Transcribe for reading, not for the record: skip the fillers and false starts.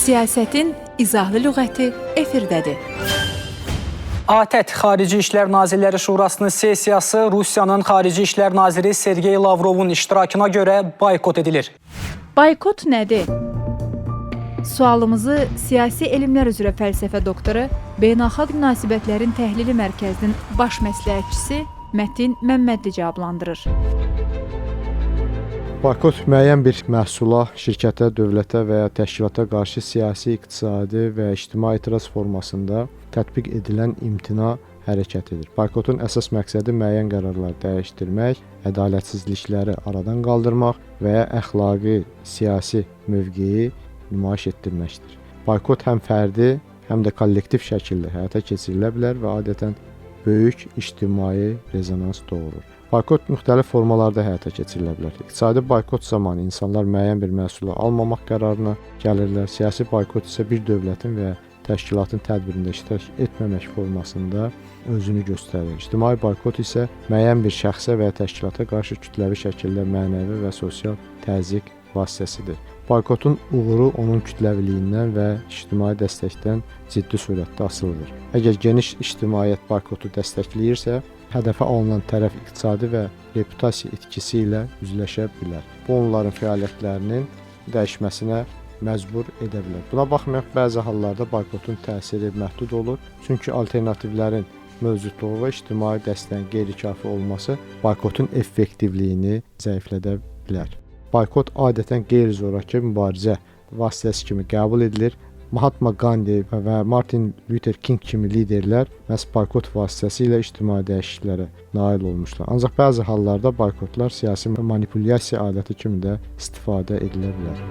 Siyasətin izahlı lüğəti efirdədir. ATƏT Xarici İşlər Nazirləri Şurasının sessiyası Rusiyanın Xarici İşlər Naziri Sergey Lavrovun iştirakına görə boykot edilir. Boykot nədir? Sualımızı Siyasi Elmlər üzrə fəlsəfə doktoru, Beynəlxalq Münasibətlərin Təhlili Mərkəzinin baş məsləhətçisi Mətin Məmmədli cavablandırır. Boykot müəyyən bir məhsula, şirkətə, dövlətə və ya təşkilata qarşı siyasi, iqtisadi və ictimai etiraz formasında tətbiq edilən imtina hərəkətidir. Boykotun əsas məqsədi müəyyən qərarlar dəyişdirmək, ədalətsizlikləri aradan qaldırmaq və ya əxlaqi, siyasi mövqeyi nümayiş etdirməkdir. Boykot həm fərdi, həm də kollektiv şəkildə həyata keçirilə bilər və adətən böyük ictimai rezonans doğurur. Boykot müxtəlif formalarda həyata keçirilə bilər. İqtisadi boykot zamanı insanlar müəyyən bir məhsulu almamaq qərarına gəlirlər. Siyasi boykot isə bir dövlətin və ya təşkilatın tədbirində iştirak etməmək formasında özünü göstərir. İctimai boykot isə müəyyən bir şəxsə və ya təşkilata qarşı kütləvi şəkildə mənəvi və sosial təzyiq vasitəsidir. Boykotun uğuru onun kütləviliyindən və ictimai dəstəkdən ciddi surətdə asılıdır. Əgər geniş ictimaiyyət boykotu dəstəkləyirsə, hədəfə alınan tərəf iqtisadi və reputasiya itkisi ilə üzləşə bilər. Bu, onların fəaliyyətlərinin dəyişməsinə məcbur edə bilər. Buna baxmayaraq, bəzi hallarda boykotun təsiri məhdud olur. Çünki alternativlərin mövcudluğu və ictimai dəstəyin qeyri-kafi olması boykotun effektivliyini zəiflədə bilər. Boykot adətən qeyri-zorakı mübarizə vasitəsi kimi qəbul edilir. Mahatma Gandhi və Martin Luther King kimi liderlər məhz boykot vasitəsilə ictimai dəyişikliklərə nail olmuşlar. Ancaq bəzi hallarda boykotlar siyasi manipulyasiya aləti kimi də istifadə edilə bilər.